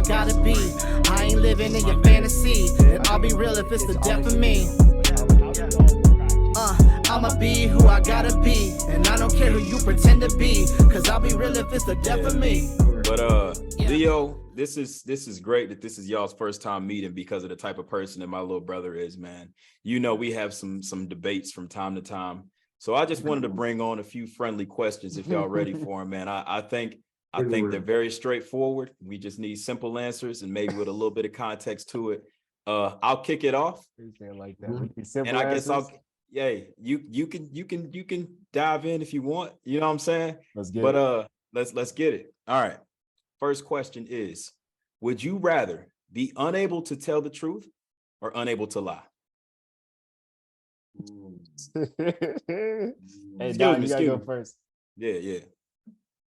gotta be. I ain't living in your fantasy, and I'll be real if it's the death of me. I'ma be who I gotta be, and I don't care who you pretend to be, cause I'll be real if it's the death of me. But Leo, this is great that this is y'all's first time meeting because of the type of person that my little brother is, man. You know, we have some debates from time to time. So I just wanted to bring on a few friendly questions if y'all ready for them, man. I think they're very straightforward. We just need simple answers and maybe with a little bit of context to it. I'll kick it off. Like that. Simple And I guess answers. you can dive in if you want. You know what I'm saying? Let's get it. Let's get it. All right. First question is, would you rather be unable to tell the truth or unable to lie? Hey, Don, you gotta go first. Yeah.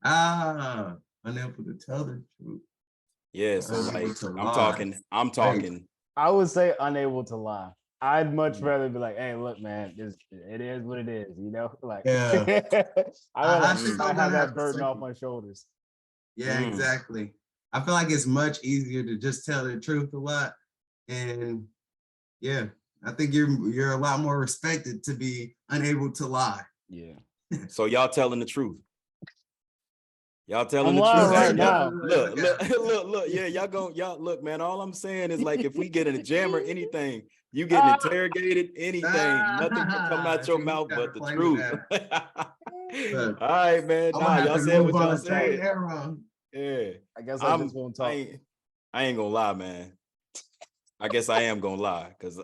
Unable to tell the truth. Yeah, so like I'm talking. I would say unable to lie. I'd much rather be like, hey, look, man, it is what it is, you know? Like, Yeah. I have that burden off my shoulders. Yeah, exactly. I feel like it's much easier to just tell the truth a lot. And yeah, I think you're a lot more respected to be unable to lie. Yeah. So y'all telling the truth. Y'all telling I'm the lying truth right now. Look. Yeah, y'all look, man. All I'm saying is like if we get in a jam or anything, you getting interrogated, anything, nothing can come out your mouth but the truth. All right, man. Nah, y'all said what y'all said. Yeah. I guess I just won't talk. I ain't gonna lie, man. I guess I am gonna lie, cause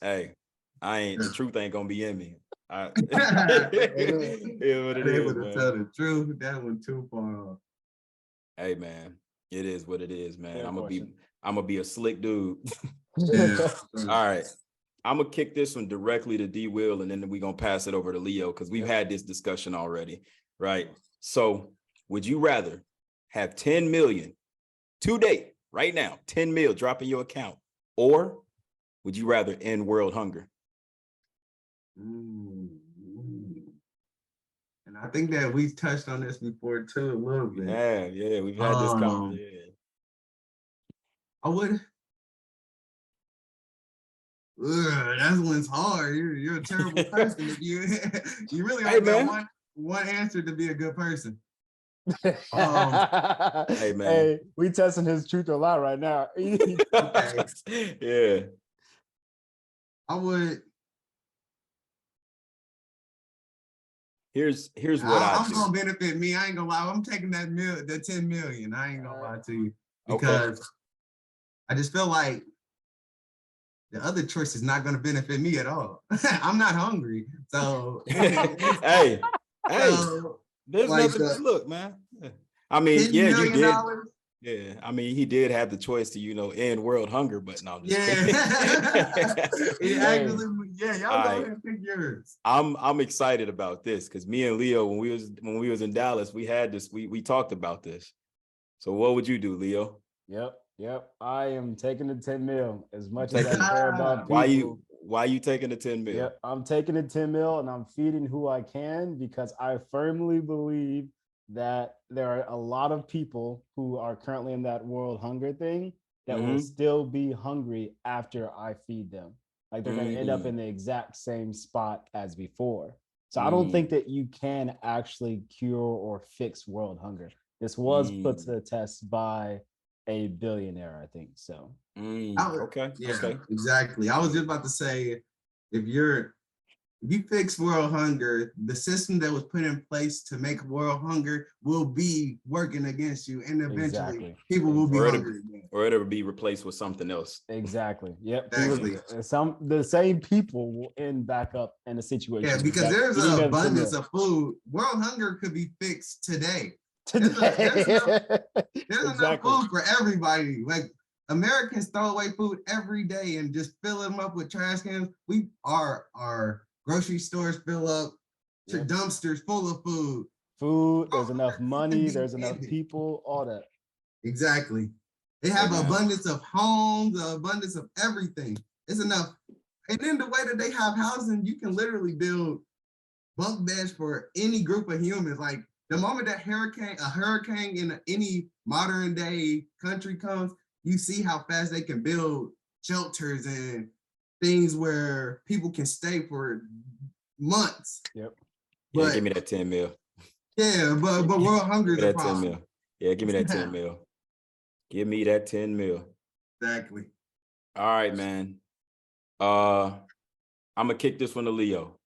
hey, the truth ain't gonna be in me. Yeah, what it is, able to man. tell the truth. That one too far off. Hey, man, it is what it is, man. Fair I'm question. gonna be a slick dude. Yeah. All right, I'm gonna kick this one directly to D Will, and then we're gonna pass it over to Leo because we've had this discussion already, right? So, would you rather have 10 million today, right now, 10 mil drop in your account, or would you rather end world hunger? And I think that we've touched on this before too, a little bit. Yeah, we've had this conversation. I would. That one's hard. You're a terrible person if you really only got one answer to be a good person. Hey, man. Hey, we testing his truth or lie right now. Okay. Yeah. I would. Here's what I'm gonna benefit me. I ain't gonna lie. I'm taking the 10 million. I ain't gonna lie to you because I just feel like the other choice is not gonna benefit me at all. I'm not hungry, so hey, there's like nothing. Look, man. I mean, yeah, you did. Yeah, I mean, he did have the choice to, end world hunger, but no. Y'all go ahead and pick yours. I'm excited about this because me and Leo, when we was in Dallas, we had this. We talked about this. So what would you do, Leo? Yep. I am taking the 10 mil as much as I care about people. Why you taking the 10 mil? Yep, I'm taking the 10 mil and I'm feeding who I can because I firmly believe that there are a lot of people who are currently in that world hunger thing that will still be hungry after I feed them. Like they're going to end up in the exact same spot as before. So I don't think that you can actually cure or fix world hunger. This was put to the test by a billionaire, I think. So okay. Exactly. I was just about to say, if you fix world hunger, the system that was put in place to make world hunger will be working against you, and eventually people will be hungry again. Or it'll be replaced with something else. Exactly. Yep. Exactly. The same people will end back up in a situation. Yeah, because there's an abundance of food. World hunger could be fixed today. There's enough food for everybody. Like Americans throw away food every day and just fill them up with trash cans. Our grocery stores fill up to dumpsters full of food. There's enough money, there's enough people, all that. Exactly. They have an abundance of homes, an abundance of everything. It's enough. And then the way that they have housing, you can literally build bunk beds for any group of humans. Like the moment that a hurricane in any modern day country comes, you see how fast they can build shelters and things where people can stay for months. Yep. Yeah, give me that 10 mil. Yeah, but world hunger is a problem. 10 mil. Yeah, give me that 10 mil. Give me that 10 mil. Exactly. All right, man. I'm gonna kick this one to Leo.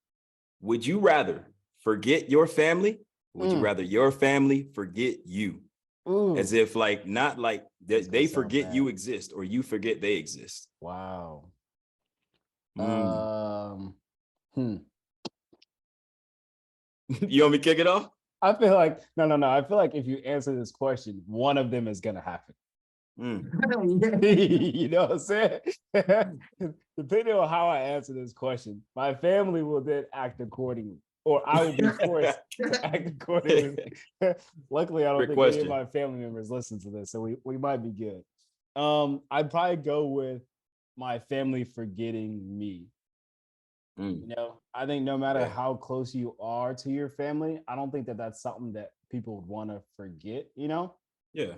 Would you rather forget your family? Would you rather your family forget you? Ooh. As if like not like they forget you exist or you forget they exist. Wow. You want me to kick it off? I feel like no. I feel like if you answer this question, one of them is gonna happen. You know what I'm saying? Depending on how I answer this question, my family will then act accordingly, or I will be forced to act accordingly. Luckily, I don't think any of my family members listen to this, so we might be good. I'd probably go with my family forgetting me. You know, I think no matter how close you are to your family, I don't think that that's something that people would want to forget, you know? Yeah.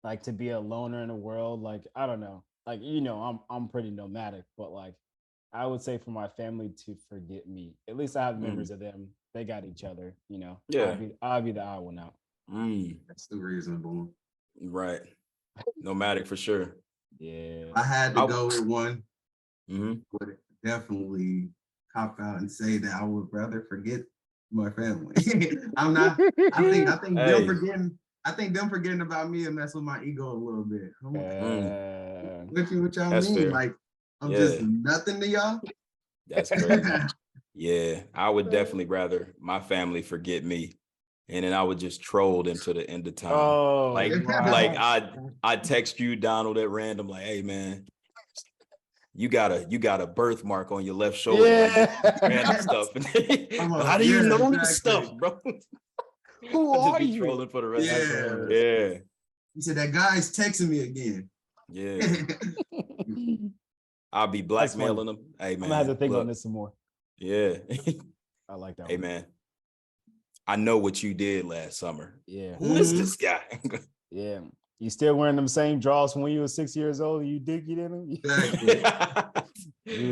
Like to be a loner in the world, like, I don't know. Like, you know, I'm pretty nomadic, but like, I would say for my family to forget me. At least I have members of them. They got each other, you know? Yeah. I'll be the odd one out. That's the reasonable. Right. Nomadic for sure. Yeah. I had to go with one. Would definitely cop out and say that I would rather forget my family. I'm not. I think them forgetting about me and mess with my ego a little bit. What y'all That's mean? fair. Like I'm just nothing to y'all. That's crazy. Yeah, I would definitely rather my family forget me, and then I would just troll into the end of time. Like I text you, Donald, at random, like, hey man, you got a birthmark on your left shoulder, like random stuff. How do you know this stuff, bro? Who are you? Trolling for the rest of the day. He said that guy's texting me again. Yeah. I'll be blackmailing them. Hey man, I'm gonna have to think on this some more. Yeah. I like that. Hey man, I know what you did last summer. Yeah. Who is this guy? Yeah. You still wearing them same drawers from when you were 6 years old? You did get in them? Exactly. you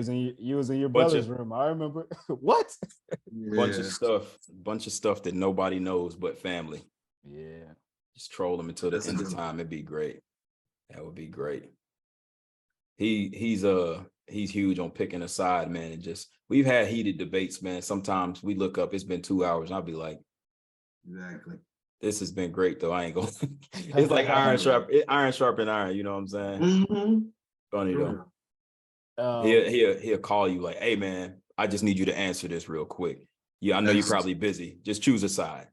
was in your brother's room. I remember. What? Bunch of stuff that nobody knows but family. Yeah. Just troll them until the end of time. It'd be great. That would be great. He's huge on picking a side, man. And just we've had heated debates, man. Sometimes we look up, it's been 2 hours, and I'll be like, exactly. This has been great though. I ain't going. It's like iron sharpen iron. You know what I'm saying? Funny though. He'll call you like, hey man, I just need you to answer this real quick. Yeah, I know you're probably busy. Just choose a side.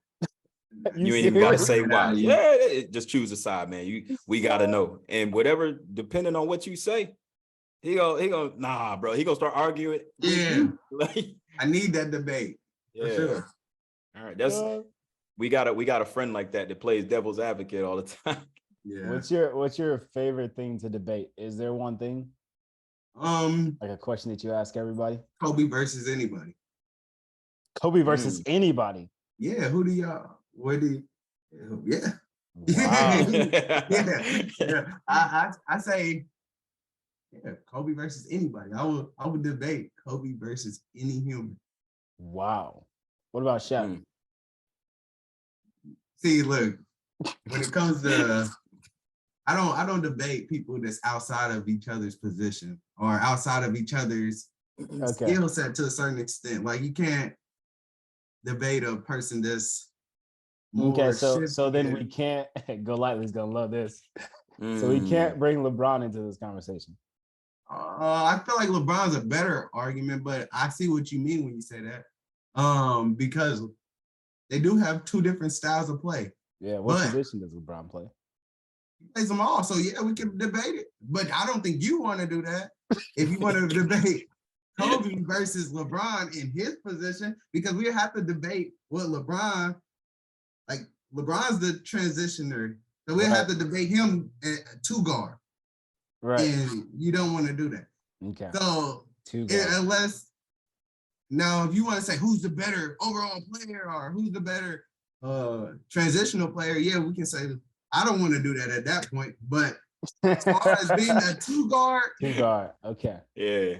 You ain't even gotta say why. Yeah, just choose a side, man. We gotta know. And whatever, depending on what you say, he go, nah, bro. He gonna start arguing. Yeah. I need that debate. For sure. All right. We got a friend like that plays devil's advocate all the time. Yeah. What's your favorite thing to debate? Is there one thing? Like a question that you ask everybody? Kobe versus anybody. Kobe versus anybody. Yeah, who do y'all? Where do you? Yeah. Wow. Yeah. I say, yeah, Kobe versus anybody. I would debate Kobe versus any human. Wow. What about Shaq? See, look, when it comes to I don't debate people that's outside of each other's position or outside of each other's skill set to a certain extent. Like you can't debate a person that's more so then we can't go lightly's gonna love this. So we can't bring LeBron into this conversation. I feel like LeBron's a better argument, but I see what you mean when you say that. Because they do have two different styles of play. Yeah, what position does LeBron play? He plays them all, so yeah, we can debate it. But I don't think you want to do that. If you want to debate Kobe versus LeBron in his position, because we have to debate what LeBron's the transitioner, so we have to debate him at two guard. Right. And you don't want to do that. Okay. So unless now, if you want to say who's the better overall player or who's the better transitional player, yeah, we can say I don't want to do that at that point. But as far as being a two guard, okay, yeah.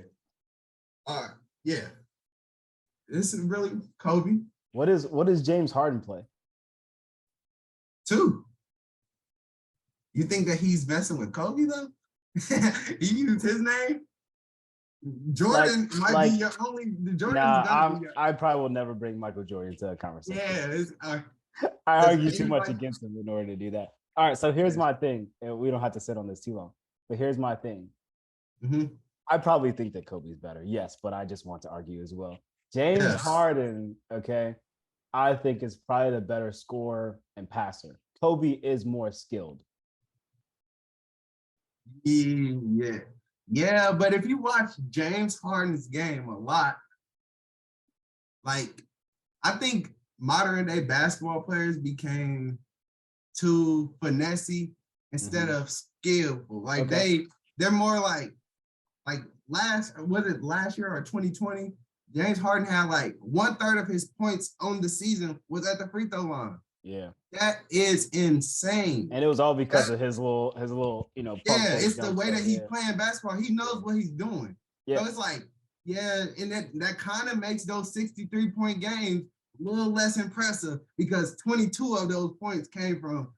Yeah, this is really Kobe. What does James Harden play? Two. You think that he's messing with Kobe though? He used his name. Jordan might be your only. I probably will never bring Michael Jordan to a conversation. Yeah, I argue too much against him in order to do that. All right, so here's my thing, and we don't have to sit on this too long. But here's my thing. Mm-hmm. I probably think that Kobe's better, yes, but I just want to argue as well. James Harden, okay, I think is probably the better scorer and passer. Kobe is more skilled. Yeah, but if you watch James Harden's game a lot, like I think modern day basketball players became too finessey instead of skillful. Like they're more like last year or 2020, James Harden had like 1/3 of his points on the season was at the free throw line. Yeah. That is insane. And it was all because of his little, it's the way that he's playing basketball. He knows what he's doing. Yeah. So it's like, and that kind of makes those 63-point games a little less impressive because 22 of those points came from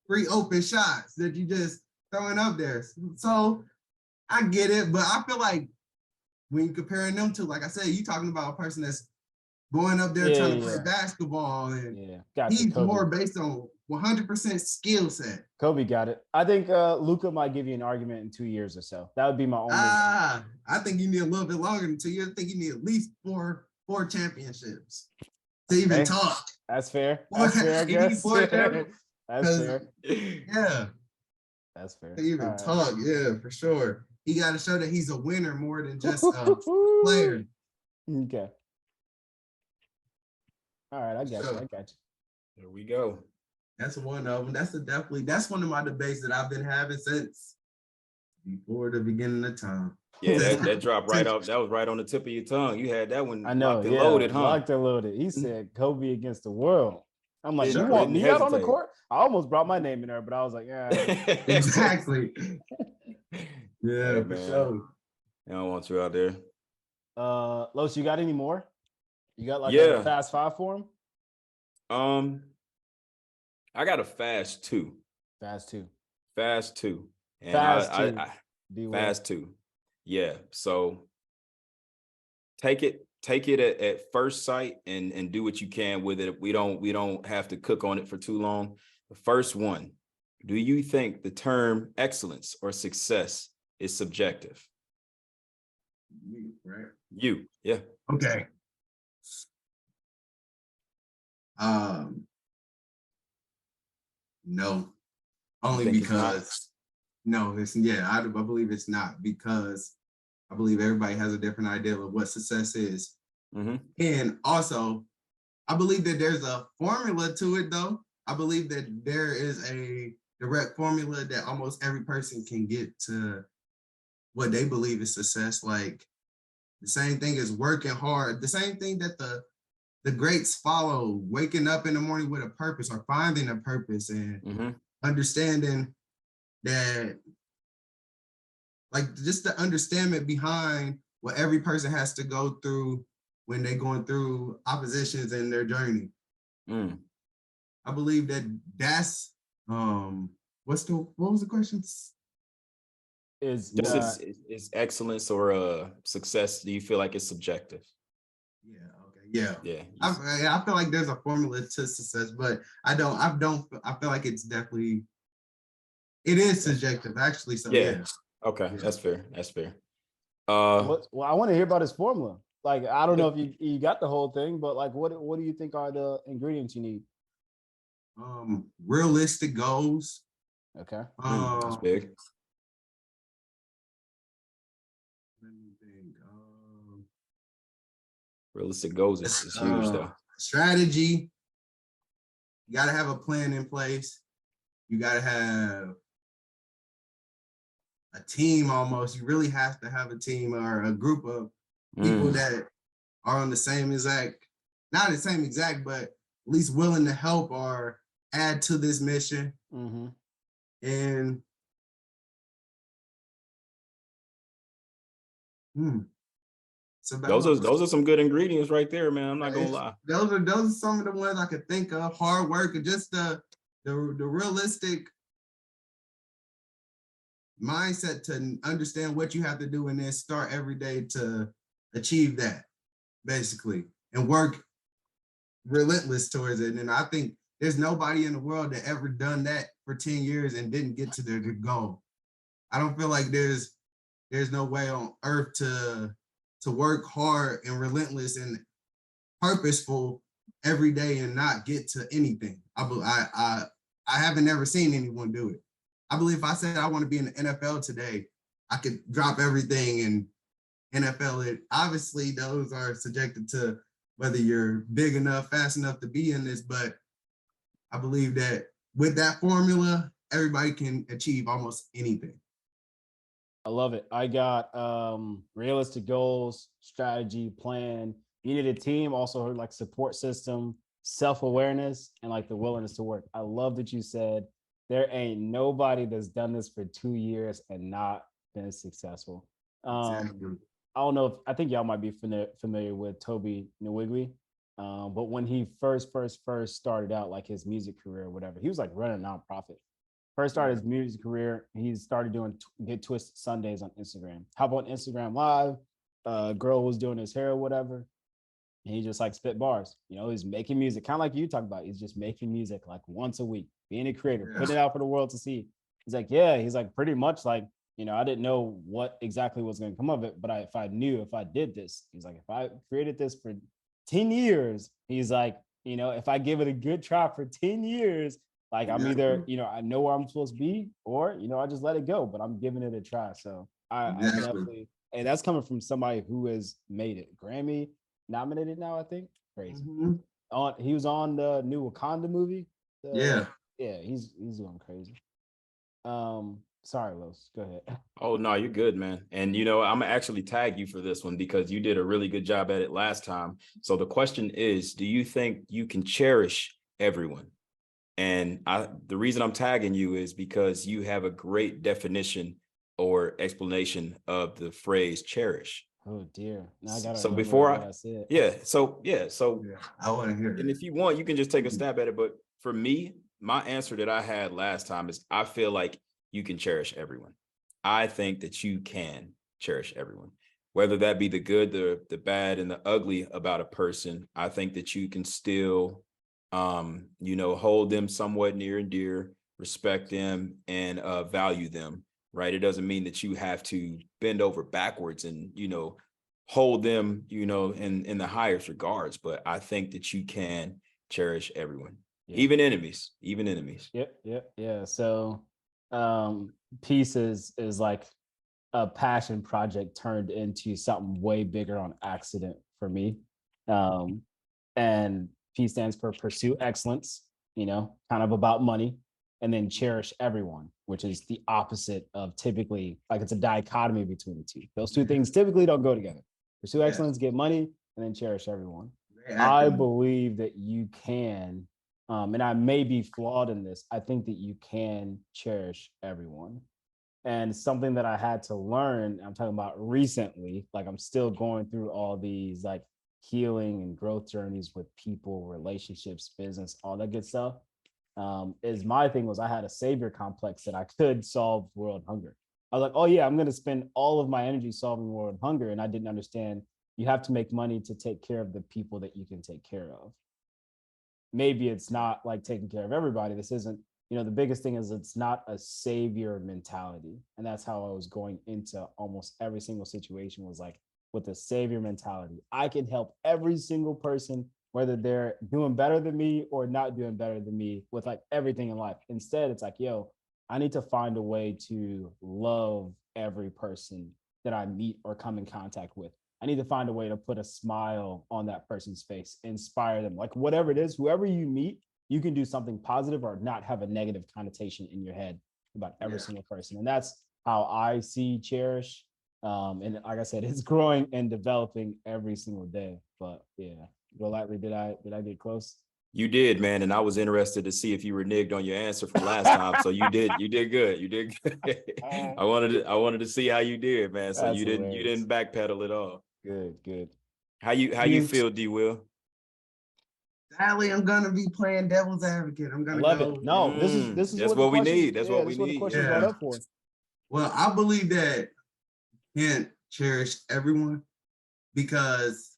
free open shots that you just throwing up there. So I get it, but I feel like when you're comparing them to, like I said, you talking about a person that's going up there trying to play basketball, and he's more based on 100% skill set. Kobe got it. I think Luka might give you an argument in 2 years or so. That would be my only. I think you need a little bit longer than 2 years. I think you need at least four championships to even talk. That's fair. That's fair, I guess. That's fair. Yeah. That's fair. To even talk, yeah, for sure. He got to show that he's a winner more than just a player. Okay. All right, I got you. There we go. That's one of them. That's one of my debates that I've been having since before the beginning of time. Yeah, that dropped right off. That was right on the tip of your tongue. You had that one. I know. Locked and loaded, huh? Locked and loaded. He said Kobe against the world. I'm like, you want me out on the court? I almost brought my name in there, but I was like, yeah. Exactly. Yeah, for sure. I don't want you out there. Los, you got any more? You got like a fast five for him? I got a fast two. Fast two. And fast two. Yeah. So take it at first sight and do what you can with it. We don't have to cook on it for too long. The first one, do you think the term excellence or success is subjective? Right. You, yeah. Okay. No, only because I believe it's not, because I believe everybody has a different idea of what success is. Mm-hmm. And also, I believe that there's a formula to it, though. I believe that there is a direct formula that almost every person can get to what they believe is success. Like the same thing as working hard, the same thing that the greats follow, waking up in the morning with a purpose or finding a purpose and understanding that, like just the understanding behind what every person has to go through when they're going through oppositions in their journey. I believe that's what was the question? Is excellence or success, do you feel like it's subjective? Yeah. I feel like there's a formula to success, but I feel like it is subjective actually. So yeah. Okay, that's fair. Well, I want to hear about his formula. Like, I don't know if you got the whole thing, but like, what do you think are the ingredients you need? Realistic goals. Okay. That's big. Let me think. Realistic goals is huge, though. Strategy. You got to have a plan in place. You got to have a team almost. You really have to have a team or a group of people that are on the same exact, not the same exact, but least willing to help or add to this mission. Mm-hmm. And so those are some good ingredients right there, man. I'm not gonna lie. Those are some of the ones I could think of. Hard work and just the realistic mindset to understand what you have to do and then start every day to achieve that, basically, and work relentless towards it. And I think there's nobody in the world that ever done that for 10 years and didn't get to their goal. I don't feel like there's no way on earth to work hard and relentless and purposeful every day and not get to anything. I haven't ever seen anyone do it. I believe if I said I want to be in the NFL today, I could drop everything and NFL it. Obviously, those are subjected to whether you're big enough, fast enough to be in this, but I believe that with that formula, everybody can achieve almost anything. I love it. I got realistic goals, strategy, plan. You need a team, also like support system, self-awareness, and like the willingness to work. I love that you said there ain't nobody that's done this for 2 years and not been successful. Exactly. I don't know if I think y'all might be familiar with Toby Nwigwe, but when he first started out like his music career or whatever, he was like running a nonprofit. First started his music career, he started doing Get Twisted Sundays on Instagram. How about Instagram Live? A girl was doing his hair or whatever, and he just like spit bars. You know, he's making music, kind of like you talk about. He's just making music like once a week, being a creator, putting it out for the world to see. He's like, yeah, he's like pretty much like, you know, I didn't know what exactly was going to come of it, but if I knew if I did this, he's like, if I created this for 10 years, he's like, you know, if I give it a good try for 10 years, like I'm either, you know, I know where I'm supposed to be, or, you know, I just let it go, but I'm giving it a try. So I definitely, and that's coming from somebody who has made it. Grammy nominated now, I think. Crazy. He was on the new Wakanda movie. Yeah, he's going crazy. Sorry, Los, go ahead. Oh no, you're good, man. And you know, I'm gonna actually tag you for this one because you did a really good job at it last time. So the question is, do you think you can cherish everyone? And the reason I'm tagging you is because you have a great definition or explanation of the phrase cherish. Oh dear. Now I gotta so before I said. So I want to hear it. And if you want, you can just take a stab at it. But for me, my answer that I had last time is I feel like you can cherish everyone. I think that you can cherish everyone, whether that be the good, the bad, and the ugly about a person. I think that you can still you know, hold them somewhat near and dear, respect them, and value them, right? It doesn't mean that you have to bend over backwards and, you know, hold them, you know, in the highest regards. But I think that you can cherish everyone, even enemies. Yeah. So P.E.A.C.E is like a passion project turned into something way bigger on accident for me. And P stands for pursue excellence, you know, kind of about money, and then cherish everyone, which is the opposite of typically, like it's a dichotomy between the two. Those two things typically don't go together. Pursue excellence, get money, and then cherish everyone. I believe that you can, and I may be flawed in this, I think that you can cherish everyone. And something that I had to learn, I'm talking about recently, like I'm still going through all these like healing and growth journeys with people, relationships, business, all that good stuff. Is my thing was I had a savior complex that I could solve world hunger. I was like, oh yeah, I'm going to spend all of my energy solving world hunger. And I didn't understand you have to make money to take care of the people that you can take care of. Maybe it's not like taking care of everybody. This isn't, you know, the biggest thing is it's not a savior mentality. And that's how I was going into almost every single situation, was like, with a savior mentality. I can help every single person, whether they're doing better than me or not doing better than me, with like everything in life. Instead, it's like, yo, I need to find a way to love every person that I meet or come in contact with. I need to find a way to put a smile on that person's face, inspire them, like whatever it is, whoever you meet, you can do something positive or not have a negative connotation in your head about every single person. And that's how I see cherish. And like I said, it's growing and developing every single day. But yeah, go lightly. Did I get close? You did, man, and I was interested to see if you reneged on your answer from last time. So you did good. You did good. I wanted to see how you did, man. So That's you hilarious. didn't backpedal at all. Good. How you feel, D. Will? Sadly, I'm gonna be playing devil's advocate. I'm I gonna love go. it. No, this is That's what the what we question. need. That's what we This is what the need. question Yeah. brought up for. Well, I believe that you can't cherish everyone because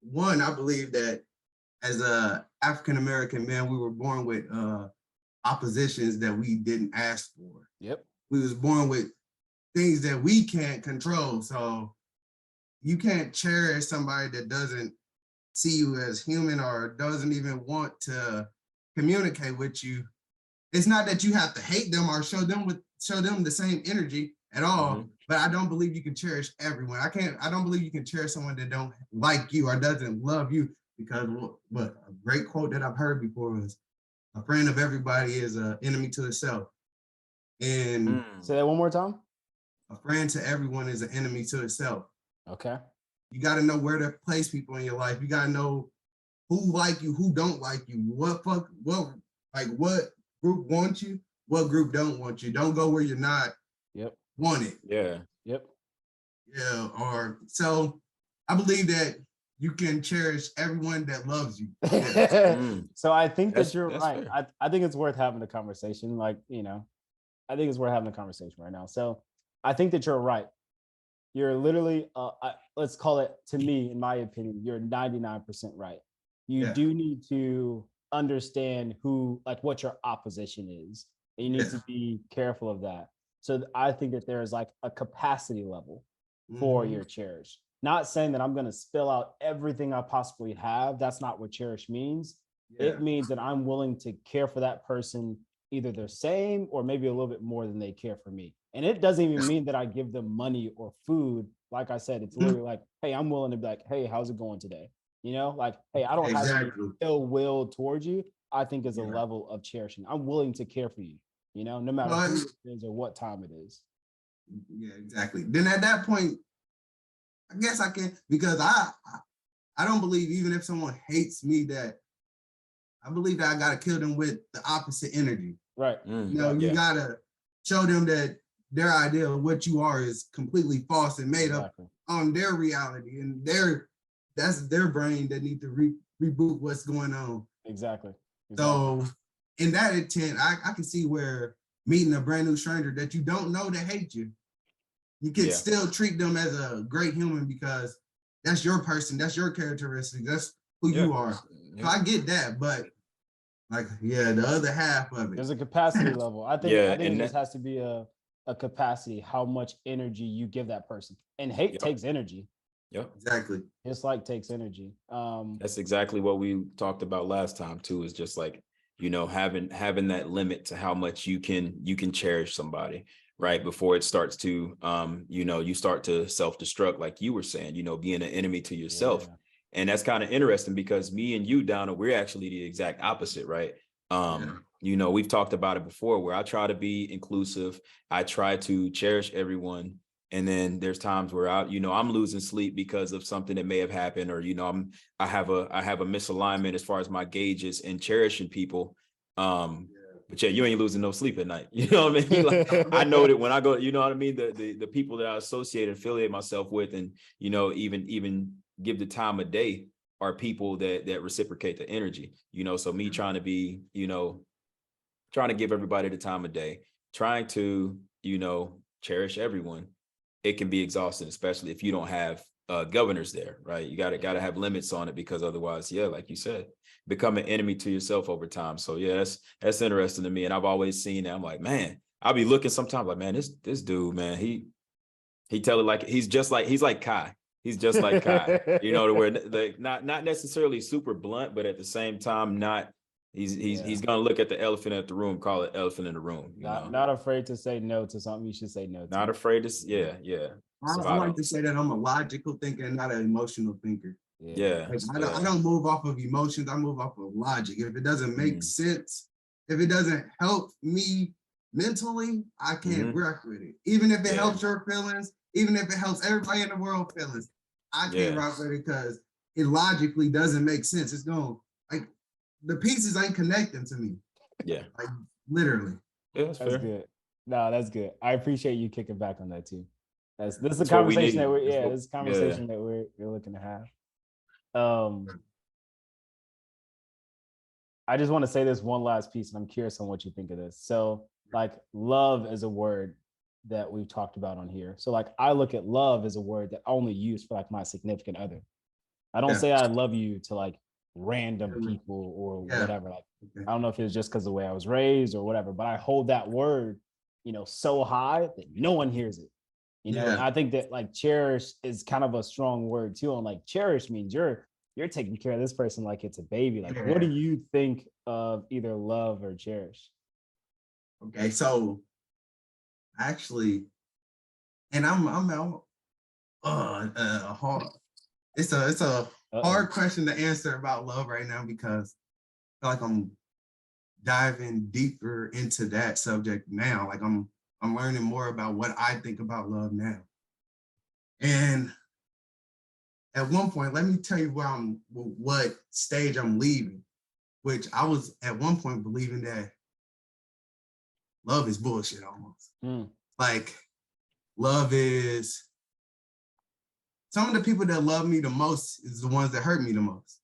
one, I believe that as a African American man, we were born with oppositions that we didn't ask for. Yep. We was born with things that we can't control. So you can't cherish somebody that doesn't see you as human or doesn't even want to communicate with you. It's not that you have to hate them or show them the same energy at all, but I don't believe you can cherish everyone. I don't believe you can cherish someone that don't like you or doesn't love you, because what a great quote that I've heard before was, a friend of everybody is an enemy to itself. And say that one more time. A friend to everyone is an enemy to itself. Okay. You got to know where to place people in your life. You got to know who like you, who don't like you, what group wants you, what group don't want you. Don't go where you're not wanted. Yeah. Yep. Yeah. Or so I believe that you can cherish everyone that loves you. Yeah. So I think that you're right. Fair. I think it's worth having a conversation. Like, I think it's worth having a conversation right now. So I think that you're right. You're literally, let's call it, to me, in my opinion, you're 99% right. You do need to understand what your opposition is. And you need to be careful of that. So I think that there's like a capacity level for your cherish. Not saying that I'm going to spill out everything I possibly have. That's not what cherish means. It means that I'm willing to care for that person either the same or maybe a little bit more than they care for me. And it doesn't even mean that I give them money or food. Like I said, it's literally like, hey, I'm willing to be like, hey, how's it going today? Like, hey, I don't have any ill will towards you. I think is a level of cherishing. I'm willing to care for you, no matter who it is or what time it is. Yeah, exactly. Then at that point, I guess I can, because I don't believe, even if someone hates me, that I believe that I gotta kill them with the opposite energy. Right. You gotta show them that their idea of what you are is completely false and made up on their reality, and that's their brain that need to reboot what's going on. Exactly. So in that intent, I can see where meeting a brand new stranger that you don't know that hate you, you can still treat them as a great human because that's your person, that's your characteristic, that's who you are. So I get that, but the other half of it. There's a capacity level. I think it just has to be a capacity, how much energy you give that person. And hate takes energy. Yep. Exactly. Dislike takes energy. That's exactly what we talked about last time too, is just like, having that limit to how much you can cherish somebody, right? Before it starts to, you start to self-destruct, like you were saying, being an enemy to yourself. Yeah. And that's kind of interesting because me and you, Donna, we're actually the exact opposite, right? We've talked about it before where I try to be inclusive. I try to cherish everyone. And then there's times where I'm losing sleep because of something that may have happened, or, I have a misalignment as far as my gauges in cherishing people. But you ain't losing no sleep at night. You know what I mean? Like, I know that when I go, you know what I mean? The people that I associate and affiliate myself with, and, even give the time of day, are people that reciprocate the energy, so me trying to be, trying to give everybody the time of day, trying to, cherish everyone. It can be exhausting, especially if you don't have governors there, right? You gotta have limits on it, because otherwise, like you said, become an enemy to yourself over time. So that's interesting to me. And I've always seen that. I'm like, man, I'll be looking sometimes like, man, this dude, man, he tell it like he's like Kai. He's just like Kai, to where not necessarily super blunt, but at the same time, he's gonna look at the elephant at the room, call it elephant in the room. Not afraid to say no to something you should say no to. Not afraid to, I like to say that I'm a logical thinker and not an emotional thinker. Yeah. I don't move off of emotions. I move off of logic. If it doesn't make sense, if it doesn't help me mentally, I can't work with it. Even if it helps your feelings, even if it helps everybody in the world feelings, I can't rock with it because it logically doesn't make sense. It's going, like, the pieces ain't connecting to me. Yeah. Like literally. Yeah, That's fair. good. No, that's good. I appreciate you kicking back on that too. This is a conversation that this is a conversation that we're looking to have. I just want to say this one last piece, and I'm curious on what you think of this. So, like, love is a word that we've talked about on here. So, like, I look at love as a word that I only use for like my significant other. I don't say I love you to like random people or whatever. Like, I don't know if it's just because of the way I was raised or whatever, but I hold that word, so high that no one hears it. And I think that like cherish is kind of a strong word too. And like cherish means you're taking care of this person like it's a baby. Like, what do you think of either love or cherish? Okay, so actually, and I'm hard. It's a hard question to answer about love right now because I feel like I'm diving deeper into that subject now. Like I'm learning more about what I think about love now. And at one point, let me tell you what stage I'm leaving, which I was at one point believing that love is bullshit almost. Like love is, some of the people that love me the most is the ones that hurt me the most.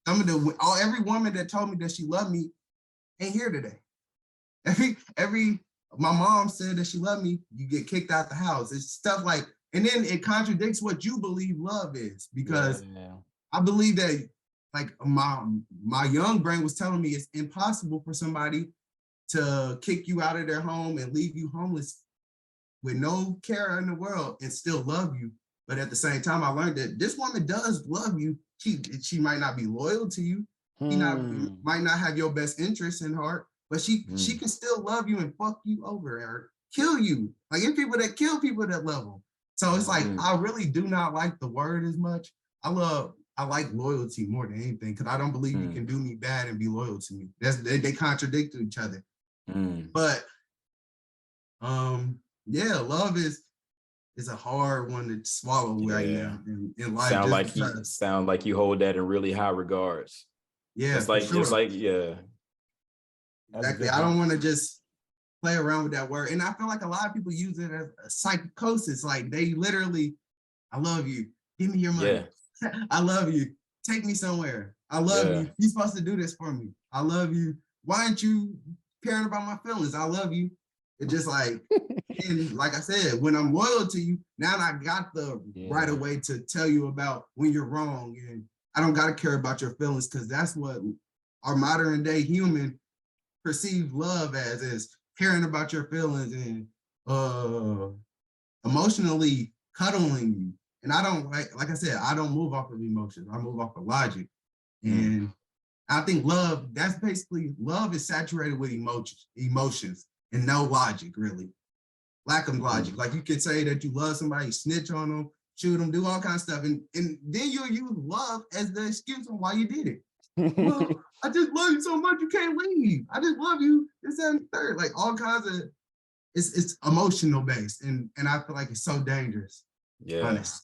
Every woman that told me that she loved me ain't here today. My mom said that she loved me, you get kicked out the house. It's stuff like, and then it contradicts what you believe love is, because I believe that like my young brain was telling me it's impossible for somebody to kick you out of their home and leave you homeless with no care in the world and still love you. But at the same time, I learned that this woman does love you. She might not be loyal to you. She might not have your best interest in heart, but she can still love you and fuck you over or kill you. Like there's people that kill people that love them. So it's like, I really do not like the word as much. I like loyalty more than anything, because I don't believe you can do me bad and be loyal to me. They contradict each other. But love is a hard one to swallow right now in life. Sound like you hold that in really high regards. Yeah, exactly. I don't want to just play around with that word, and I feel like a lot of people use it as a psychosis. Like they literally, I love you, give me your money. I love you, take me somewhere. I love you. You're supposed to do this for me. I love you. Why aren't you caring about my feelings? I love you. It's just like, and like I said, when I'm loyal to you, now I got the right of way to tell you about when you're wrong, and I don't got to care about your feelings, because that's what our modern day human perceive love as, is caring about your feelings and emotionally cuddling you. And I don't like I said, I don't move off of emotions. I move off of logic. And I think love is saturated with emotions and no logic, really. Lack of logic. Like you could say that you love somebody, snitch on them, shoot them, do all kinds of stuff. And then you'll use love as the excuse on why you did it. Well, I just love you so much, you can't leave. I just love you. This and third, like all kinds of, it's emotional based, and I feel like it's so dangerous. Honest.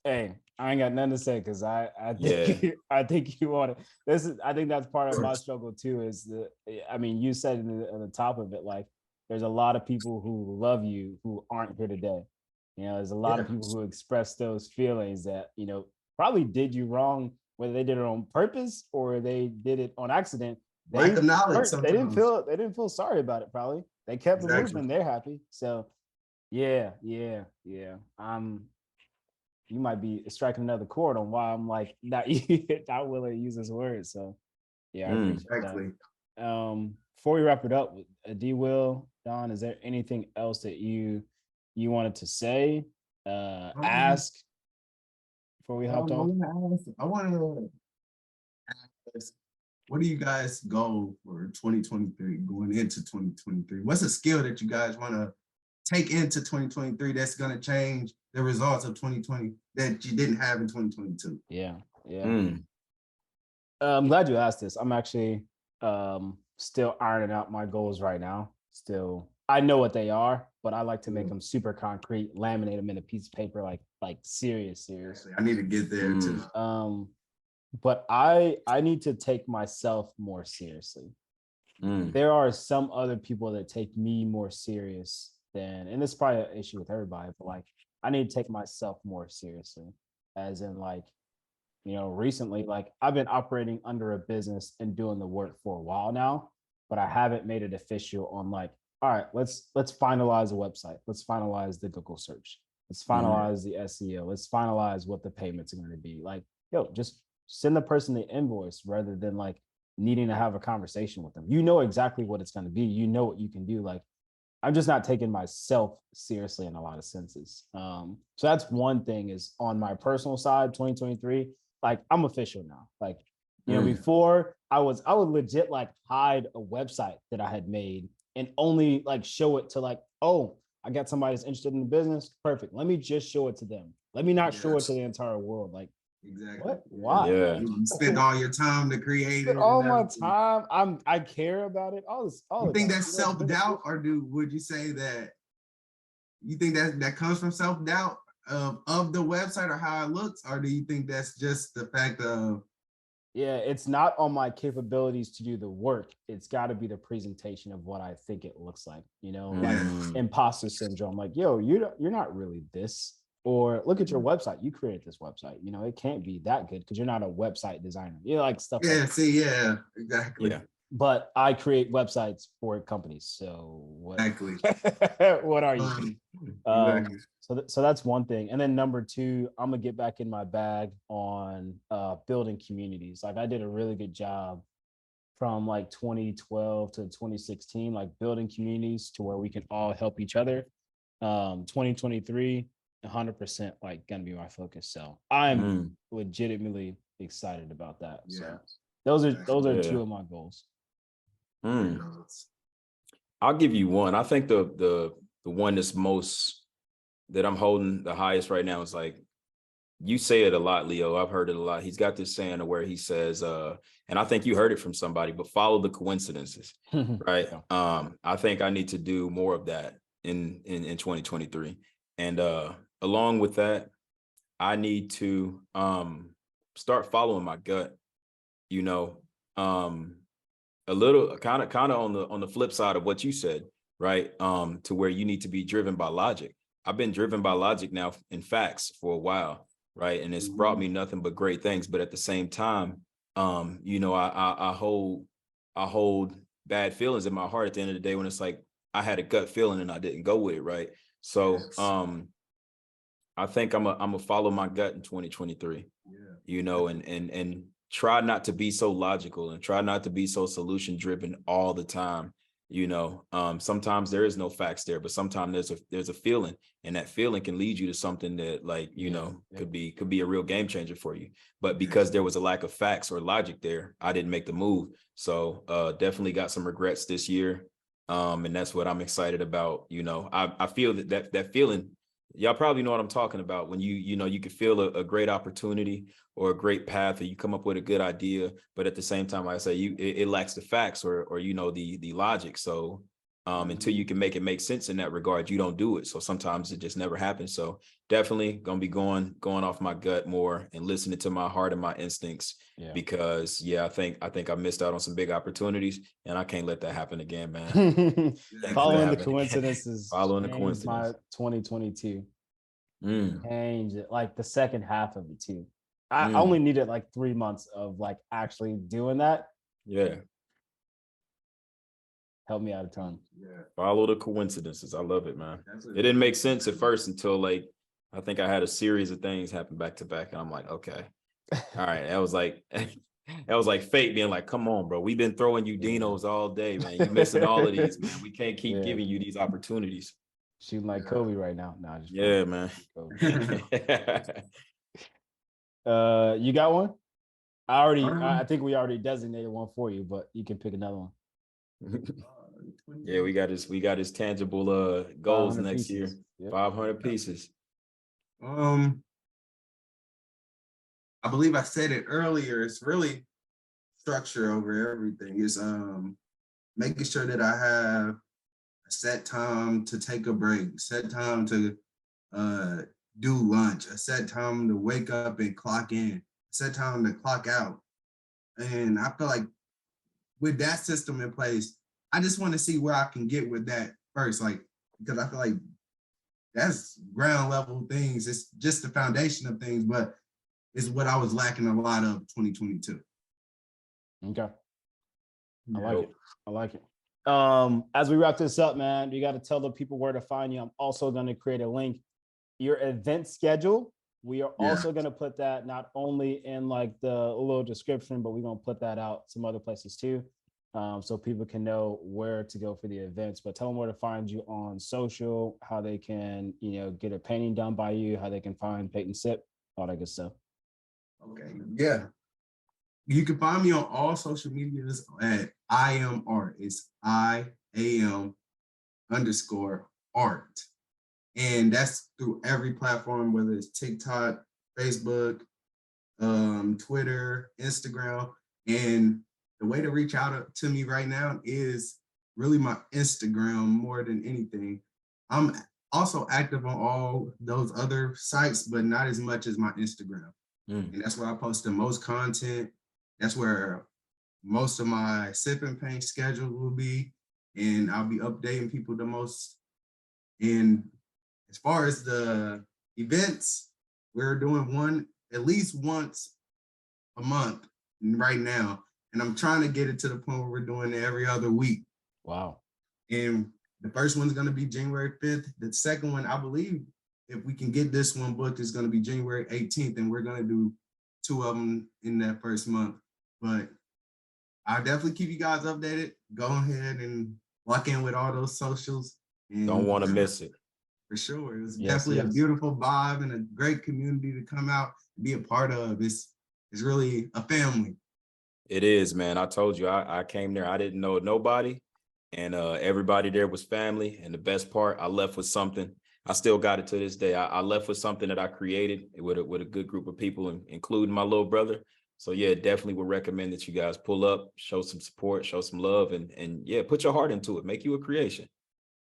Hey, I ain't got nothing to say, because I think you want it. I think that's part of my struggle too. Is you said on the top of it, like there's a lot of people who love you who aren't here today. There's a lot of people who express those feelings that probably did you wrong, whether they did it on purpose or they did it on accident. They didn't feel sorry about it. Probably they kept it moving. They're happy. So yeah. You might be striking another chord on why I'm like not willing to use this word. So yeah, I appreciate that. Before we wrap it up, D. Will, Don, is there anything else that you wanted to say, ask before we hopped off? I want to ask, what do you guys go for 2023, going into 2023? What's a skill that you guys want to take into 2023 that's going to change the results of 2020 that you didn't have in 2022? I'm glad you asked this. I'm actually still ironing out my goals right now. I know what they are, but I like to make them super concrete, laminate them in a piece of paper, like serious. I need to get there too. but I need to take myself more seriously. There are some other people that take me more serious than, and this is probably an issue with everybody, but like I need to take myself more seriously, as in like, recently, like I've been operating under a business and doing the work for a while now, but I haven't made it official on like, all right, let's finalize a website. Let's finalize the Google search. Let's finalize the SEO. Let's finalize what the payments are going to be. Like, yo, just send the person the invoice rather than like needing to have a conversation with them. You know exactly what it's going to be. You know what you can do. Like, I'm just not taking myself seriously in a lot of senses. So that's one thing is on my personal side, 2023, like I'm official now. Like, before I would legit like hide a website that I had made and only like show it to like, oh, I got somebody that's interested in the business. Perfect. Let me just show it to them. Let me not show it to the entire world. Like, exactly. What? Why? Yeah. You spend all your time to create it. All my time. I care about it. All this. All you think that. that's self-doubt, or would you say that you think that comes from self-doubt of the website or how it looks, or do you think that's just the fact of it's not on my capabilities to do the work. It's got to be the presentation of what I think it looks like, like imposter syndrome. Like, yo, you're not really this. Or look at your website. You created this website. It can't be that good because you're not a website designer. Like stuff. Yeah, like see, yeah, exactly. Yeah. But I create websites for companies. So what? Exactly. What are you? Exactly. So that's one thing. And then number two, I'm gonna get back in my bag on building communities. Like I did a really good job from like 2012 to 2016, like building communities to where we can all help each other. 2023, 100% like gonna be my focus. So I'm legitimately excited about that. Yeah. So those are two of my goals. I'll give you one. I think the one that I'm holding the highest right now is like, you say it a lot, Leo. I've heard it a lot. He's got this saying where he says, and I think you heard it from somebody, but follow the coincidences, right? Yeah. I think I need to do more of that in 2023. And along with that, I need to start following my gut, a little kind of on the flip side of what you said, right? To where you need to be driven by logic. I've been driven by logic now in facts for a while, right? And it's brought me nothing but great things. But at the same time, I hold bad feelings in my heart at the end of the day when it's like I had a gut feeling and I didn't go with it, right? So I think I'm a follow my gut in 2023. And try not to be so logical and try not to be so solution driven all the time. Sometimes there is no facts there, but sometimes there's a feeling, and that feeling can lead you to something that could be a real game changer for you. But because there was a lack of facts or logic there, I didn't make the move. So definitely got some regrets this year. And that's what I'm excited about. I feel that feeling. Y'all probably know what I'm talking about when you can feel a great opportunity or a great path, or you come up with a good idea, but at the same time, like I say, it lacks the facts or the logic. So until you can make it make sense in that regard, you don't do it. So sometimes it just never happens. So definitely gonna be going off my gut more and listening to my heart and my instincts, because I think I missed out on some big opportunities, and I can't let that happen again, man. Following the coincidences. Following the coincidence. My 2022. Changed it, like the second half of it too. I only needed like 3 months of like actually doing that. Yeah. Help me out a ton. Yeah. Follow the coincidences. I love it, man. It didn't make sense at first until like I think I had a series of things happen back to back, and I'm like, okay, all right. That was like fate being like, come on, bro. We've been throwing you dinos all day, man. You're missing all of these, man. We can't keep giving you these opportunities. Shooting like Kobe right now. No, just man. You got one? I think we already designated one for you, but you can pick another one. Yeah, we got his tangible goals next year. 500 pieces. I believe I said it earlier. It's really structure over everything. It's making sure that I have a set time to take a break, set time to do lunch, a set time to wake up and clock in, set time to clock out. And I feel like with that system in place, I just want to see where I can get with that first, like, because I feel like that's ground level things. It's just the foundation of things, but it's what I was lacking a lot of 2022. Okay. I like it. I like it. As we wrap this up, man, you got to tell the people where to find you. I'm also going to create a link. Your event schedule, we are also going to put that not only in like the little description, but we're going to put that out some other places too. So people can know where to go for the events, but tell them where to find you on social, how they can, get a painting done by you, how they can find Peyton Sip, all that good stuff. Okay. Yeah. You can find me on all social medias at I am art. It's IAM_art. And that's through every platform, whether it's TikTok, Facebook, Twitter, Instagram. And the way to reach out to me right now is really my Instagram more than anything. I'm also active on all those other sites, but not as much as my Instagram. And that's where I post the most content. That's where most of my sip and paint schedule will be. And I'll be updating people the most. And as far as the events, we're doing one at least once a month right now. And I'm trying to get it to the point where we're doing it every other week. Wow. And the first one's going to be January 5th. The second one, I believe, if we can get this one booked, is going to be January 18th. And we're going to do 2 of them in that first month. But I'll definitely keep you guys updated. Go ahead and lock in with all those socials. And don't want to miss it. For sure. It was definitely a beautiful vibe and a great community to come out and be a part of. It's really a family. It is, man. I told you, I came there. I didn't know nobody, and everybody there was family. And the best part, I left with something. I still got it to this day. I left with something that I created with a good group of people, including my little brother. So yeah, definitely would recommend that you guys pull up, show some support, show some love, and yeah, put your heart into it. Make you a creation.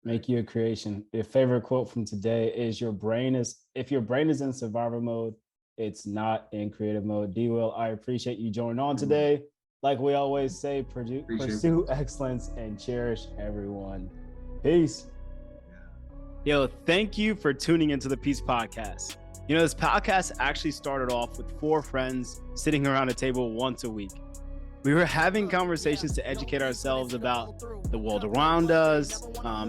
Make you a creation. Your favorite quote from today is if your brain is in survival mode, it's not in creative mode. D. Will, I appreciate you joining on today. Like we always say, pursue excellence and cherish everyone. Peace. Yo, thank you for tuning into the P.E.A.C.E podcast. This podcast actually started off with 4 friends sitting around a table once a week. We were having conversations to educate ourselves about the world around us,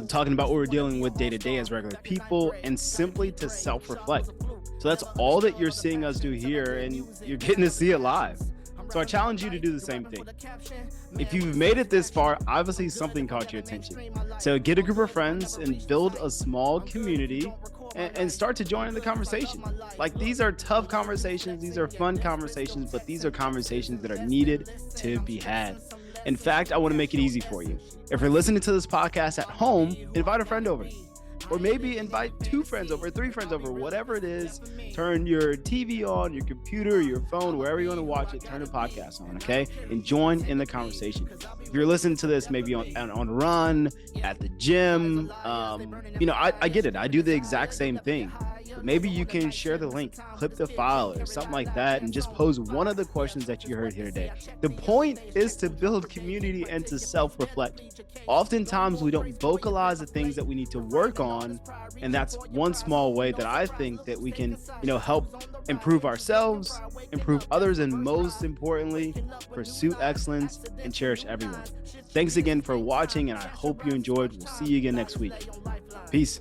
talking about what we're dealing with day to day as regular people, and simply to self-reflect. So that's all that you're seeing us do here, and you're getting to see it live. So I challenge you to do the same thing. If you've made it this far, obviously something caught your attention. So get a group of friends and build a small community and start to join in the conversation. Like, these are tough conversations. These are fun conversations, but these are conversations that are needed to be had. In fact, I want to make it easy for you. If you're listening to this podcast at home, invite a friend over. Or maybe invite 2 friends over, 3 friends over, whatever it is. Turn your TV on, your computer, your phone, wherever you want to watch it, turn the podcast on, okay? And join in the conversation. If you're listening to this maybe on run, at the gym, I get it. I do the exact same thing. But maybe you can share the link, clip the file or something like that, and just pose one of the questions that you heard here today. The point is to build community and to self-reflect. Oftentimes we don't vocalize the things that we need to work on, and that's one small way that I think that we can, help improve ourselves, improve others, and most importantly, pursue excellence and cherish everyone. Thanks again for watching, and I hope you enjoyed. We'll see you again next week. Peace.